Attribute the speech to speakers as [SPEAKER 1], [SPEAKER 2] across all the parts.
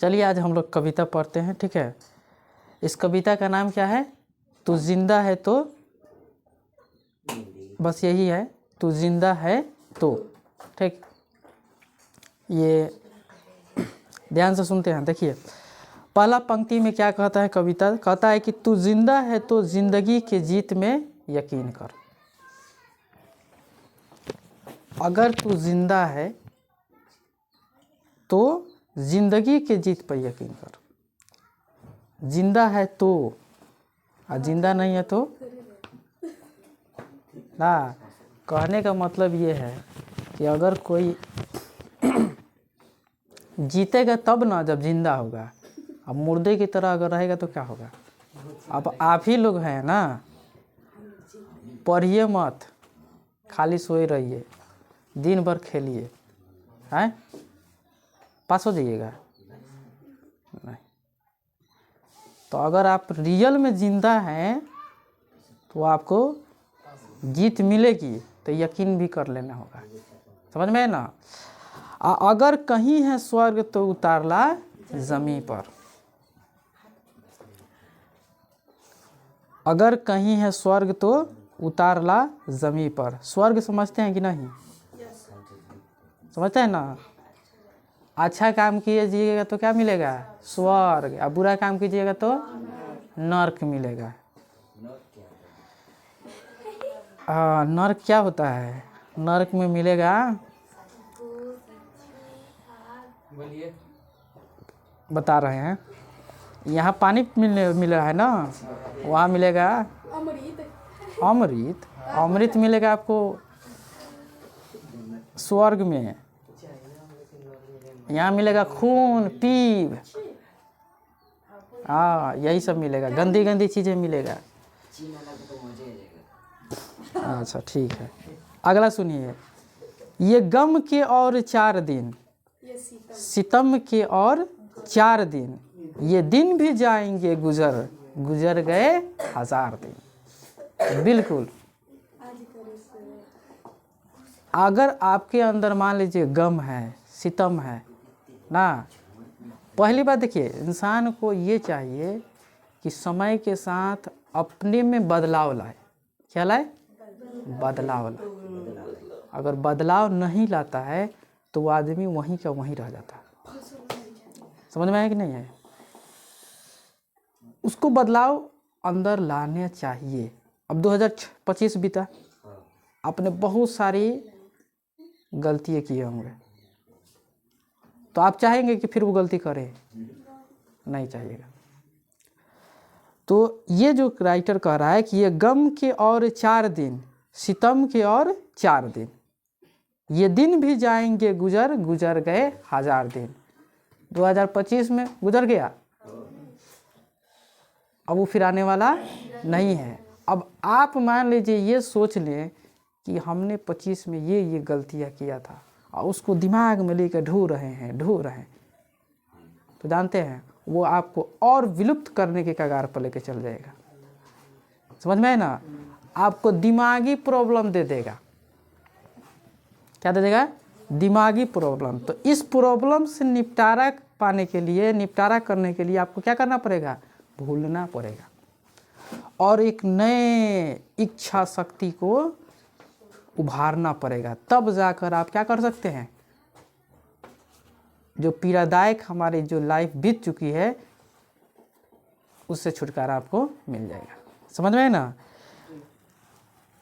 [SPEAKER 1] चलिए आज हम लोग कविता पढ़ते हैं, ठीक है। इस कविता का नाम क्या है? तू जिंदा है तो, बस यही है, तू जिंदा है तो, ठीक। ये ध्यान से सुनते हैं। देखिए पहला पंक्ति में क्या कहता है कविता, कहता है कि तू जिंदा है तो जिंदगी के जीत में यकीन कर। अगर तू जिंदा है तो जिंदगी के जीत पर यकीन कर। जिंदा है तो, और जिंदा नहीं है तो ना। कहने का मतलब ये है कि अगर कोई जीतेगा तब ना जब जिंदा होगा। अब मुर्दे की तरह अगर रहेगा तो क्या होगा? अब आप ही लोग हैं ना, पढ़िए मत, खाली सोए रहिए, दिन भर खेलिए, हैं, पास हो जाइएगा नहीं। तो अगर आप रियल में जिंदा हैं तो आपको जीत मिलेगी, तो यकीन भी कर लेना होगा। समझ में है ना। अगर कहीं है स्वर्ग तो उतारला जमीन पर। अगर कहीं है स्वर्ग तो उतारला जमीन पर। स्वर्ग समझते हैं कि नहीं? समझते हैं ना। अच्छा काम कीजिएगा तो क्या मिलेगा? स्वर्ग। और बुरा काम कीजिएगा तो नर्क मिलेगा। नर्क क्या होता है? नर्क में मिलेगा, बता रहे हैं, यहाँ पानी मिल रहा है ना, वहाँ मिलेगा अमृत। अमृत मिलेगा आपको स्वर्ग में। यहाँ मिलेगा खून पीप, हाँ यही सब मिलेगा, गंदी गंदी चीज़ें मिलेगा। अच्छा ठीक है, अगला सुनिए। ये गम के और 4 दिन, सितम के और 4 दिन, ये दिन भी जाएंगे गुजर, गुजर गए 1000 दिन। बिल्कुल। अगर आपके अंदर मान लीजिए गम है, सितम है ना, पहली बात देखिए, इंसान को ये चाहिए कि समय के साथ अपने में बदलाव लाए। क्या लाए? बदलाव लाए। अगर बदलाव नहीं लाता है तो वो आदमी वहीं का वहीं रह जाता है। समझ में आया कि नहीं है? उसको बदलाव अंदर लाने चाहिए। अब 2025 बीता, आपने बहुत सारी गलतियाँ की होंगे, तो आप चाहेंगे कि फिर वो गलती करे? नहीं चाहिएगा। तो ये जो राइटर कह रहा है कि ये गम के और 4 दिन, सितम के और 4 दिन, ये दिन भी जाएंगे गुजर, गुजर गए 1000 दिन। 2025 में गुजर गया, अब वो फिर आने वाला नहीं है। अब आप मान लीजिए ये सोच लें कि हमने 25 में ये गलतियाँ किया था, और उसको दिमाग में लेकर ढो रहे हैं, तो जानते हैं वो आपको और विलुप्त करने के कगार पर लेके चल जाएगा। समझ में है ना। आपको दिमागी प्रॉब्लम दे देगा। क्या दे देगा? दिमागी प्रॉब्लम। तो इस प्रॉब्लम से निपटारा पाने के लिए, निपटारा करने के लिए आपको क्या करना पड़ेगा? भूलना पड़ेगा, और एक नए इच्छा शक्ति को उभारना पड़ेगा। तब जाकर आप क्या कर सकते हैं? जो पीड़ादायक हमारी जो लाइफ बीत चुकी है उससे छुटकारा आपको मिल जाएगा। समझ में है ना।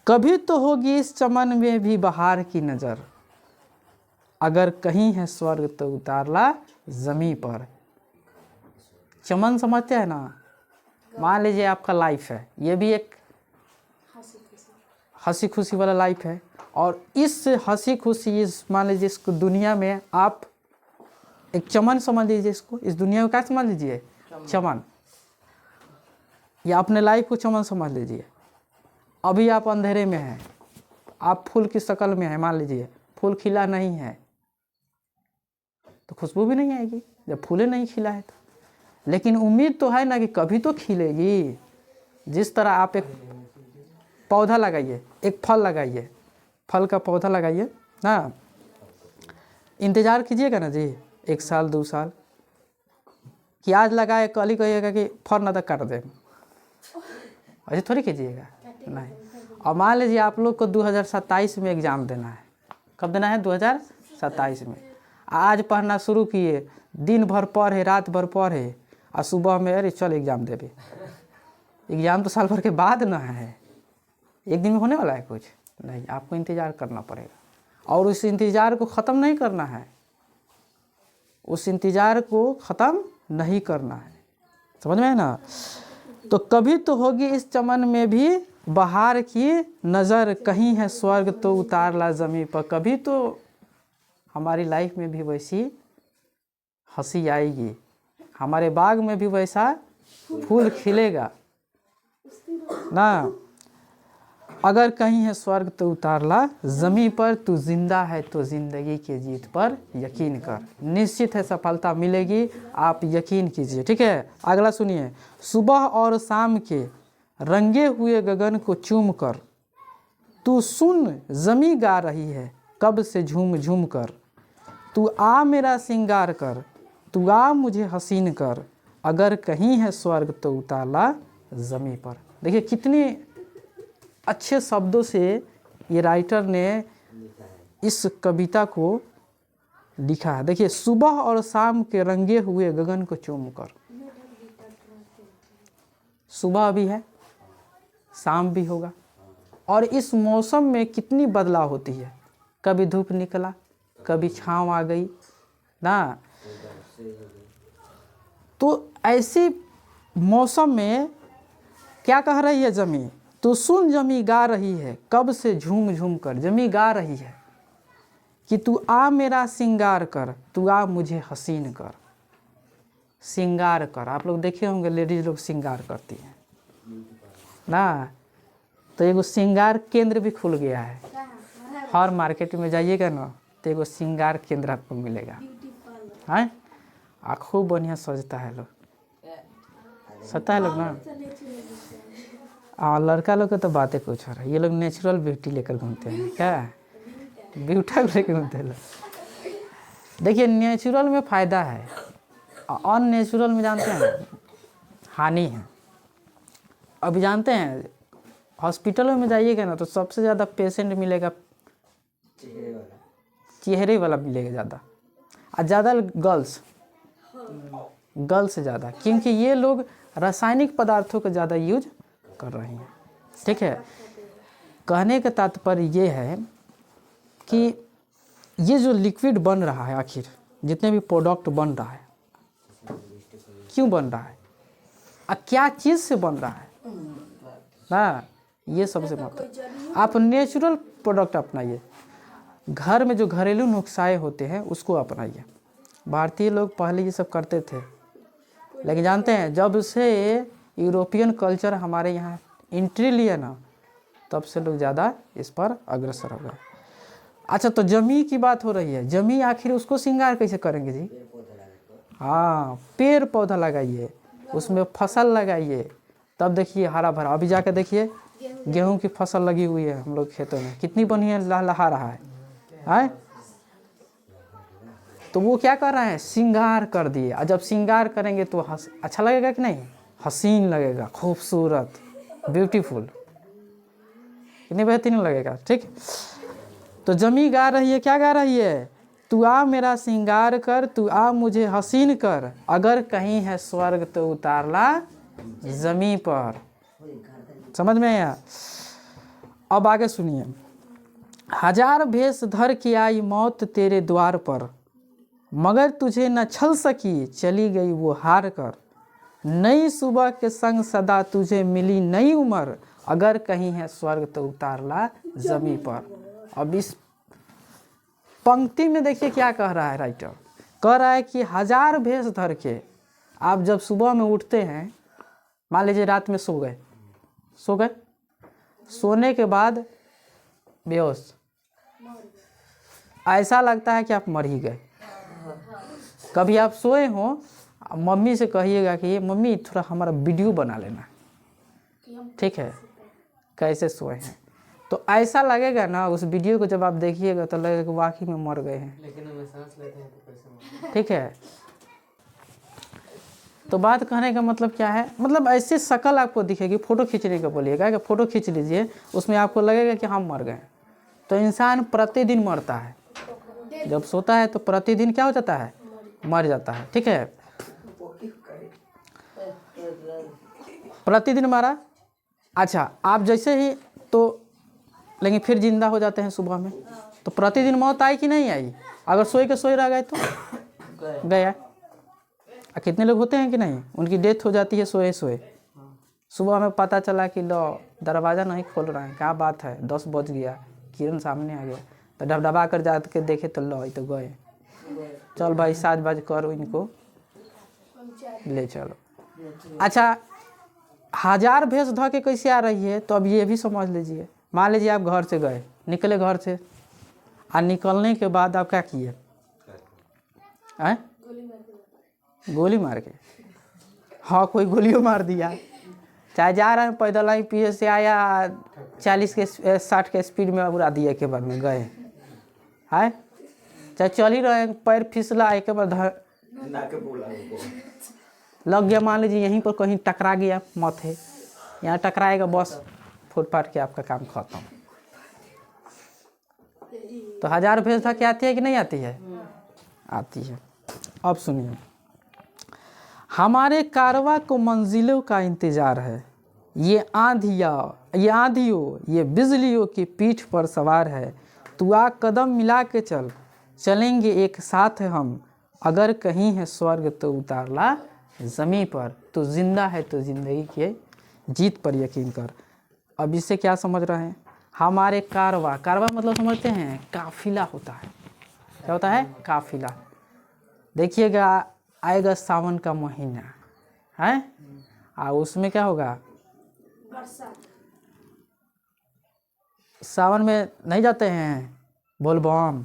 [SPEAKER 1] कभी तो होगी इस चमन में भी बहार की नज़र, अगर कहीं है स्वर्ग तो उतारला जमी पर। चमन समझते हैं ना। मान लीजिए आपका लाइफ है, ये भी एक हंसी खुशी वाला लाइफ है, और इस हंसी खुशी, इस मान लीजिए इसको दुनिया में आप एक चमन समझ लीजिए इसको। इस दुनिया में क्या समझ लीजिए? चमन। या अपने लाइफ को चमन समझ लीजिए। अभी आप अंधेरे में हैं, आप फूल की शक्ल में हैं, मान लीजिए फूल खिला नहीं है तो खुशबू भी नहीं आएगी जब फूले नहीं खिला है तो। लेकिन उम्मीद तो है ना कि कभी तो खिलेगी। जिस तरह आप एक पौधा लगाइए, एक फल लगाइए, फल का पौधा लगाइए ना, इंतज़ार कीजिएगा ना जी, 1 साल 2 साल, कि आज लगाए कल ही कहिएगा कि फौरन अदा कर दे, ऐसे थोड़ी कीजिएगा, नहीं। और मान लीजिए आप लोग को 2027 में एग्ज़ाम देना है, कब देना है? 2027 में। आज पढ़ना शुरू किए, दिन भर पढ़े, रात भर पढ़े, और सुबह में अरे चल एग्ज़ाम देवे। एग्ज़ाम तो साल भर के बाद ना है, एक दिन में होने वाला है कुछ नहीं, आपको इंतज़ार करना पड़ेगा। और उस इंतज़ार को ख़त्म नहीं करना है, उस इंतज़ार को ख़त्म नहीं करना है, समझ में है ना। तो कभी तो होगी इस चमन में भी बहार की नज़र, कहीं है स्वर्ग तो उतार ला ज़मीं पर। कभी तो हमारी लाइफ में भी वैसी हंसी आएगी, हमारे बाग में भी वैसा फूल खिलेगा ना। अगर कहीं है स्वर्ग तो उतार ला ज़मीं पर, तू जिंदा है तो ज़िंदगी की जीत पर यकीन कर। निश्चित है सफलता मिलेगी, आप यकीन कीजिए, ठीक है। अगला सुनिए। सुबह और शाम के रंगे हुए गगन को चूम कर, तू सुन ज़मीं गा रही है कब से झूम झूम कर। तू आ मेरा सिंगार कर, तू आ मुझे हसीन कर, अगर कहीं है स्वर्ग तो उतार ला ज़मीं पर। देखिए कितनी अच्छे शब्दों से ये राइटर ने इस कविता को लिखा है। देखिए, सुबह और शाम के रंगे हुए गगन को चूम कर। सुबह भी है, शाम भी होगा, और इस मौसम में कितनी बदलाव होती है, कभी धूप निकला, कभी छाँव आ गई ना। तो ऐसे मौसम में क्या कह रही है ज़मीं? तो सुन ज़मीं गा रही है कब से झूम झूम कर। ज़मीं गा रही है कि तू आ मेरा सिंगार कर, तू आ मुझे हसीन कर। सिंगार कर, आप लोग देखे होंगे लेडीज़ लोग सिंगार करती हैं ना। तो एगो सिंगार केंद्र भी खुल गया है, हर मार्केट में जाइएगा ना तो एगो सिंगार केंद्र आपको मिलेगा, हैं। खूब बढ़िया सजता है लोग, सजता है लोग ना। लड़का लोग का तो बातें कुछ हो रहा है, ये लोग नेचुरल ब्यूटी लेकर घूमते हैं, क्या ब्यूटी लेकर घूमते हैं लोग। देखिए, नेचुरल में फ़ायदा है, अननेचुरल में जानते हैं हानि है। अभी जानते हैं हॉस्पिटलों में जाइएगा ना तो सबसे ज़्यादा पेशेंट मिलेगा चेहरे वाला मिलेगा ज़्यादा, और ज़्यादा गर्ल्स से ज़्यादा, क्योंकि ये लोग रासायनिक पदार्थों का ज़्यादा यूज कर रही हैं, ठीक है। कहने का तात्पर्य ये है कि ये जो लिक्विड बन रहा है, आखिर जितने भी प्रोडक्ट बन रहा है, क्यों बन रहा है और क्या चीज़ से बन रहा है ना, ये सबसे महत्व। आप नेचुरल प्रोडक्ट अपनाइए, घर में जो घरेलू नुस्खे होते हैं उसको अपनाइए। भारतीय लोग पहले ये सब करते थे, लेकिन जानते हैं जब से यूरोपियन कल्चर हमारे यहाँ एंट्री लिया ना, तब से लोग ज़्यादा इस पर अग्रसर हो गए। अच्छा, तो जमी की बात हो रही है, जमी आखिर उसको श्रृंगार कैसे करेंगे जी? हाँ, पेड़ पौधा लगाइए, उसमें फसल लगाइए, तब देखिए हरा भरा। अभी जाकर देखिए गेहूं की फसल लगी हुई है हम लोग खेतों में, कितनी बढ़िया लहलहा रहा है। तो वो क्या कर रहे हैं? श्रृंगार कर दिए। और जब श्रृंगार करेंगे तो अच्छा लगेगा कि नहीं? हसीन लगेगा, खूबसूरत, ब्यूटीफुल, कितनी बेहतरीन लगेगा, ठीक। तो जमी गा रही है, क्या गा रही है? तू आ मेरा श्रृंगार कर, तू आ मुझे हसीन कर, अगर कहीं है स्वर्ग तो उतार ला जमी पर। समझ में आया? अब आगे सुनिए। हजार भेष धर के आई मौत तेरे द्वार पर, मगर तुझे न छल सकी, चली गई वो हार कर। नई सुबह के संग सदा तुझे मिली नई उम्र, अगर कहीं है स्वर्ग तो उतार ला जमी पर। अब इस पंक्ति में देखिए क्या कह रहा है राइटर। कह रहा है कि हजार भेष धर के आप जब सुबह में उठते हैं, मान लीजिए रात में सो गए, सोने के बाद बेहोश, ऐसा लगता है कि आप मर ही गए। कभी आप सोए हो, मम्मी से कहिएगा कि ये मम्मी थोड़ा हमारा वीडियो बना लेना, ठीक है, कैसे सोए हैं। तो ऐसा लगेगा ना, उस वीडियो को जब आप देखिएगा तो लगेगा कि वाकई में मर गए हैं, लेकिन हमें सांस लेते हैं तो कैसे मर, ठीक है। तो बात कहने का मतलब क्या है, मतलब ऐसे शक्ल आपको दिखेगी, फ़ोटो खींचने का बोलिएगा कि फ़ोटो खींच लीजिए, उसमें आपको लगेगा कि हम मर गए। तो इंसान प्रतिदिन मरता है, जब सोता है तो प्रतिदिन क्या हो जाता है, मर जाता है। ठीक है, प्रतिदिन मरा। अच्छा, आप जैसे ही तो लेकिन फिर जिंदा हो जाते हैं सुबह में, तो प्रतिदिन मौत आई कि नहीं आई? अगर सोए के सोए रह गए तो गया। कितने लोग होते हैं कि नहीं, उनकी डेथ हो जाती है सोए सोए, सुबह में पता चला कि लो दरवाज़ा नहीं खोल रहा है, क्या बात है, 10 बज गया, किरण सामने आ गया, तो ढबढबा कर जा के देखे तो लो ये तो गए, चल भाई 7 बजे करो, इनको ले चलो। अच्छा, 1000 भैंस धो के कैसे आ रही है, तो अब ये भी समझ लीजिए। मान लीजिए आप घर से गए, निकले घर से, और निकलने के बाद आप क्या किए, गोली मार के, हाँ कोई गोलियों मार दिया, चाहे जा रहे हैं पैदल ही, पीछे से आया 40 के 60 के स्पीड में उड़ा दिया, के बाद में गए है, चाहे चल ही रहे पैर फिसला, एक बार लग गया, मान लीजिए यहीं पर कहीं टकरा गया माथे, यहाँ टकराएगा बस, फूट फाट के आपका काम खत्म। तो 1000 भैंस धो के आती है कि नहीं आती है? आती है। अब सुनिए, हमारे कारवां को मंजिलों का इंतजार है, ये आंधियों ये बिजलियों की पीठ पर सवार है, तू आ कदम मिला के चल, चलेंगे एक साथ हम, अगर कहीं है स्वर्ग तो उतार ला ज़मीं पर, तू जिंदा है तो ज़िंदगी के जीत पर यकीन कर। अब इससे क्या समझ रहे हैं, हमारे कारवां मतलब समझते हैं, काफिला होता है। क्या होता है? काफिला। देखिएगा आएगा सावन का महीना है, और उसमें क्या होगा, सावन में नहीं जाते हैं बोलबम,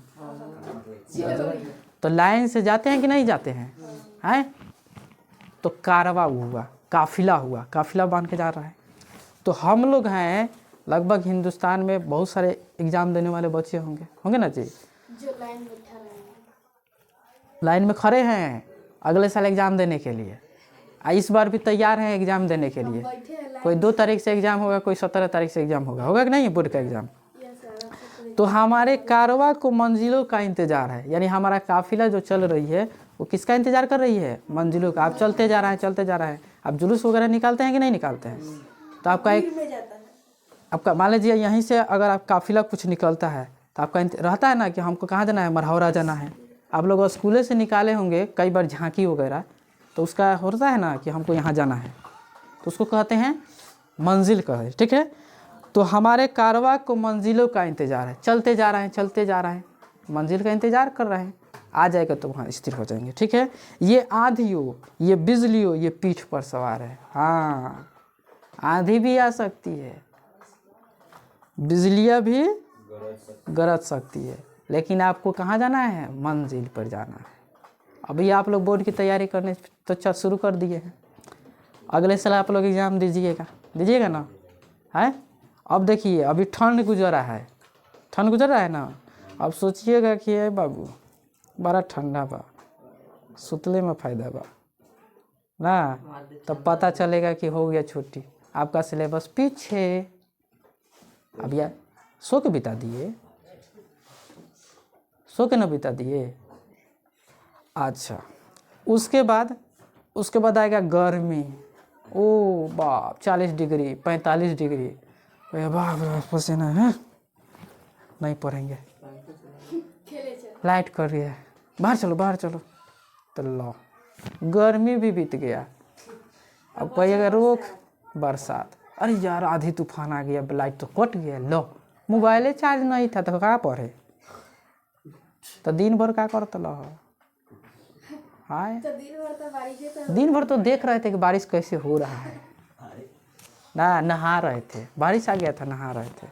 [SPEAKER 1] तो लाइन से जाते हैं कि नहीं जाते हैं? तो कारवा हुआ, काफिला हुआ, काफिला बांध के जा रहा है। तो हम लोग हैं लगभग हिंदुस्तान में बहुत सारे एग्ज़ाम देने वाले बच्चे होंगे ना जी, जो लाइन में खड़े हैं अगले साल एग्ज़ाम देने के लिए, इस बार भी तैयार हैं एग्ज़ाम देने के लिए। कोई 2 तारीख से एग्ज़ाम होगा, कोई 17 तारीख से एग्ज़ाम होगा कि नहीं बोर्ड का एग्ज़ाम। तो हमारे कारवां को मंजिलों का इंतज़ार है, यानी हमारा काफिला जो चल रही है वो किसका इंतज़ार कर रही है? मंजिलों का। आप चलते जा रहे हैं, आप जुलूस वगैरह निकालते हैं कि नहीं निकालते हैं? तो आपका मान लीजिए यहीं से अगर आप काफिला कुछ निकलता है तो आपका रहता है ना कि हमको कहाँ जाना है, मरहौरा जाना है। आप लोग स्कूले से निकाले होंगे कई बार झांकी वगैरह, तो उसका होता है ना कि हमको यहाँ जाना है, तो उसको कहते हैं मंजिल कहे। ठीक है, तो हमारे कारवां को मंजिलों का इंतज़ार है, चलते जा रहे हैं, मंजिल का इंतज़ार कर रहे हैं, आ जाएगा तो वहाँ स्थिर हो जाएंगे। ठीक है, ये आंधियों ये बिजलियों ये पीठ पर सवार है। हाँ, आंधी भी आ सकती है, बिजलियाँ भी गरज सकती है, लेकिन आपको कहाँ जाना है? मंजिल पर जाना है। अभी आप लोग बोर्ड की तैयारी करने तो शुरू कर दिए हैं, अगले साल आप लोग एग्ज़ाम दीजिएगा ना है। अब देखिए अभी ठंड गुजर रहा है ना, अब सोचिएगा कि ये बाबू बड़ा ठंडा बा, सुतले में फ़ायदा बा ना, तब पता चलेगा कि हो गया छुट्टी, आपका सिलेबस पीछे। अब यार सो के बिता दिए, सो के ना बिता दिए। अच्छा, उसके बाद आएगा गर्मी। ओ बाप, 40 डिग्री 45 डिग्री, बाप पसीना है, नहीं पढ़ेंगे, लाइट कर रही है, बाहर चलो, तो लो गर्मी भी बीत गया। अब कहिएगा रोक, बरसात, अरे यार आधी तूफान आ गया, लाइट तो कट गया, लो मोबाइले चार्ज नहीं था तो कहाँ पढ़े, तो दिन भर क्या करते लो। हाँ, दिन भर तो देख रहे थे कि बारिश कैसे हो रहा है ना, नहा रहे थे, बारिश आ गया था, नहा रहे थे,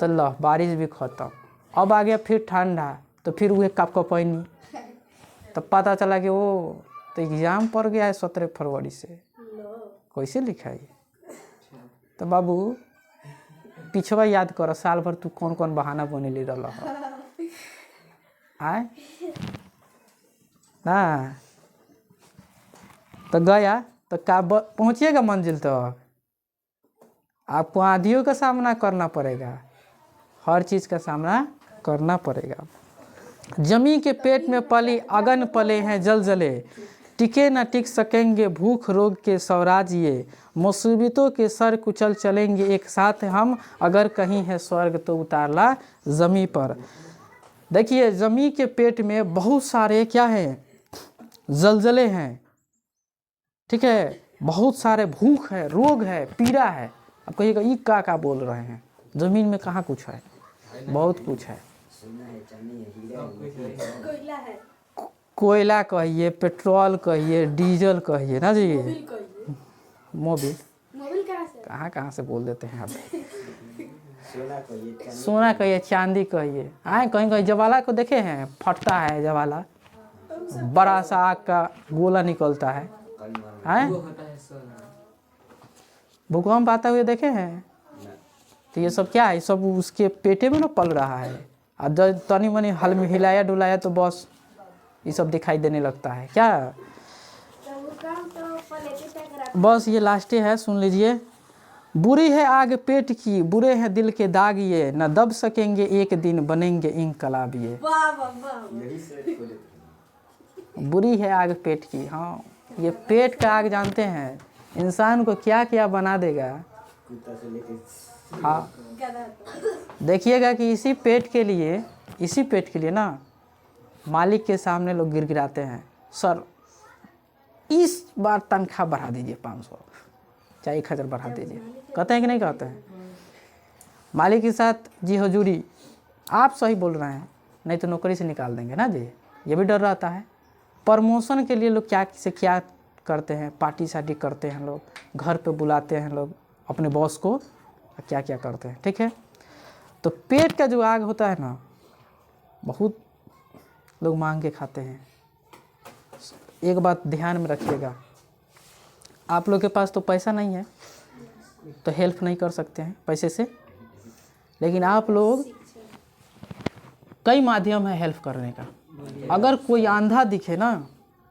[SPEAKER 1] तो लो बारिश भी खत्म। अब आ गया फिर ठंडा, तो फिर वह कप पानी, तो पता चला कि वो तो एग्ज़ाम पड़ गया है 17 फरवरी से, कैसे लिखा है। तो बाबू पिछवा याद करो, साल भर तू कौन कौन बहाना बने ले रहा है ना, तो गया तो पहुँचिएगा मंजिल तक। आपको आंधियों का सामना करना पड़ेगा, हर चीज़ का सामना करना पड़ेगा। जमी के पेट में पली अगन पले हैं जल जले, टिके न टिक सकेंगे भूख रोग के स्वराज ये, मुसीबतों के सर कुचल चलेंगे एक साथ हम, अगर कहीं है स्वर्ग तो उतारला जमी पर। देखिए जमी के पेट में बहुत सारे क्या है, जलजले हैं, ठीक है, बहुत सारे भूख है, रोग है, पीड़ा है। अब कहिएगा ये क्या बोल रहे हैं, जमीन में कहाँ कुछ है, बहुत कुछ है। कोयला कहिए, पेट्रोल कहिए, डीजल कहिए ना जी, मोबिल कहाँ से बोल देते हैं आप। सोना कहिए, चांदी कहिए, आए कहीं कहीं जवाला को देखे हैं, फटता है जवाला, बड़ा सा आग का गोला निकलता है, भूकंप आता हुए देखे हैं। तो ये सब क्या है, सब उसके पेटे में ना पल रहा है, और जब तनी मनी हल में हिलाया डुलाया तो बस ये सब दिखाई देने लगता है क्या। बस ये लास्ट है, सुन लीजिए। बुरी है आग पेट की, बुरे हैं दिल के दाग ये, न दब सकेंगे एक दिन बनेंगे इनकलाब ये। बुरी है आग पेट की, हाँ ये पेट का आग जानते हैं इंसान को क्या क्या बना देगा। हाँ देखिएगा कि इसी पेट के लिए ना मालिक के सामने लोग गिड़गिड़ाते हैं, सर इस बार तनख्वाह बढ़ा दीजिए 500 चाहे 1000 बढ़ा दीजिए, कहते हैं कि नहीं कहते हैं। मालिक के साथ जी हजूरी, आप सही बोल रहे हैं, नहीं तो नौकरी से निकाल देंगे ना जी, ये भी डर रहता है। प्रमोशन के लिए लोग क्या करते हैं, पार्टी सार्टी करते हैं लोग, घर पे बुलाते हैं लोग अपने बॉस को, क्या क्या करते हैं, ठीक है। तो पेट का जो आग होता है ना, बहुत लोग मांग के खाते हैं। एक बात ध्यान में रखिएगा, आप लोग के पास तो पैसा नहीं है तो हेल्प नहीं कर सकते हैं पैसे से, लेकिन आप लोग कई माध्यम है हेल्प करने का। अगर कोई अंधा दिखे ना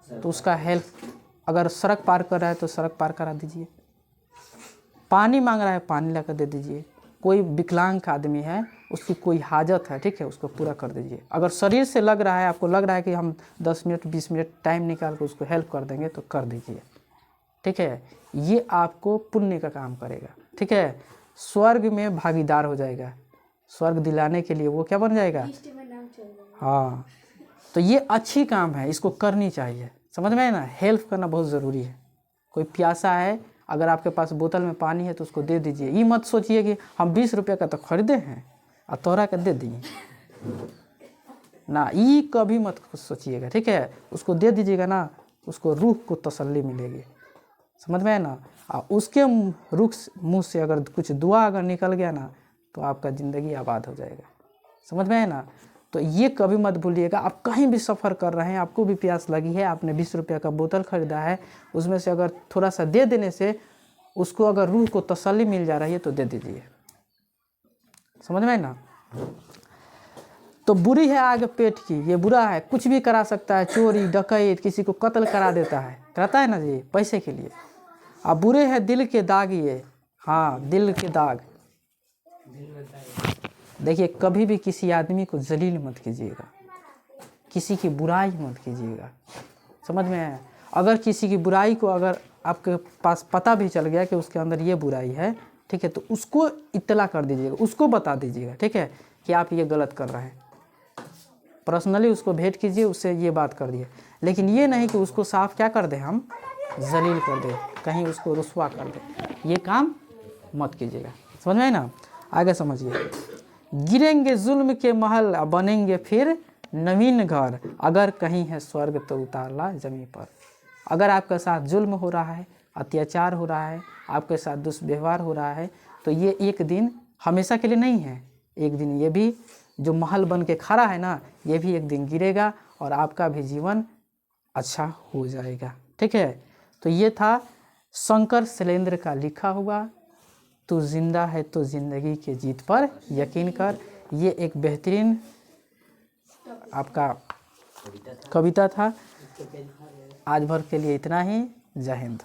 [SPEAKER 1] तो उसका हेल्प, अगर सड़क पार कर रहा है तो सड़क पार करा दीजिए, पानी मांग रहा है पानी ला कर दे दीजिए, कोई विकलांग आदमी है उसकी कोई हाजत है, ठीक है, उसको पूरा कर दीजिए। अगर शरीर से लग रहा है, आपको लग रहा है कि हम 10 मिनट 20 मिनट टाइम निकाल कर उसको हेल्प कर देंगे तो कर दीजिए, ठीक है। ये आपको पुण्य का काम करेगा, ठीक है, स्वर्ग में भागीदार हो जाएगा, स्वर्ग दिलाने के लिए वो क्या बन जाएगा। हाँ तो ये अच्छी काम है, इसको करनी चाहिए, समझ में है ना। हेल्प करना बहुत ज़रूरी है। कोई प्यासा है, अगर आपके पास बोतल में पानी है तो उसको दे दीजिए। ये मत सोचिए कि हम 20 रुपये का तो खरीदे हैं और तोहरा का दे दिए ना, ये कभी मत सोचिएगा, ठीक है। उसको दे दीजिएगा ना, उसको रूह को तसल्ली मिलेगी, समझ में है ना। और उसके रूह मुँह से अगर कुछ दुआ अगर निकल गया ना तो आपका ज़िंदगी आबाद हो जाएगा, समझ में है ना। तो ये कभी मत भूलिएगा। आप कहीं भी सफ़र कर रहे हैं, आपको भी प्यास लगी है, आपने 20 रुपये का बोतल ख़रीदा है, उसमें से अगर थोड़ा सा दे देने से उसको अगर रूह को तसल्ली मिल जा रही है तो दे दीजिए, समझ में है ना। तो बुरी है आग पेट की, ये बुरा है, कुछ भी करा सकता है, चोरी डकैत, किसी को कत्ल करा देता है, कराता है ना जी पैसे के लिए। अब बुरे है दिल के दाग ये, हाँ दिल के दाग। देखिए कभी भी किसी आदमी को जलील मत कीजिएगा, किसी की बुराई मत कीजिएगा, समझ में है। अगर किसी की बुराई को अगर आपके पास पता भी चल गया कि उसके अंदर ये बुराई है, ठीक है, तो उसको इत्तला कर दीजिएगा, उसको बता दीजिएगा, ठीक है, कि आप ये गलत कर रहे हैं। पर्सनली उसको भेंट कीजिए, उससे ये बात कर दिए, लेकिन ये नहीं कि उसको साफ क्या कर दें, हम जलील कर दें, कहीं उसको रुस्वा कर दें, ये काम मत कीजिएगा, समझ में है ना। आगे समझिए। गिरेंगे जुल्म के महल, बनेंगे फिर नवीन घर, अगर कहीं है स्वर्ग तो उतारला जमीन पर। अगर आपके साथ जुल्म हो रहा है, अत्याचार हो रहा है, आपके साथ दुष्व्यवहार हो रहा है, तो ये एक दिन हमेशा के लिए नहीं है, एक दिन ये भी जो महल बन के खड़ा है ना, ये भी एक दिन गिरेगा और आपका भी जीवन अच्छा हो जाएगा, ठीक है। तो ये था शंकर शैलेंद्र का लिखा हुआ तू जिंदा है तो ज़िंदगी के जीत पर यकीन कर। ये एक बेहतरीन आपका कविता था। आज भर के लिए इतना ही। जय हिंद।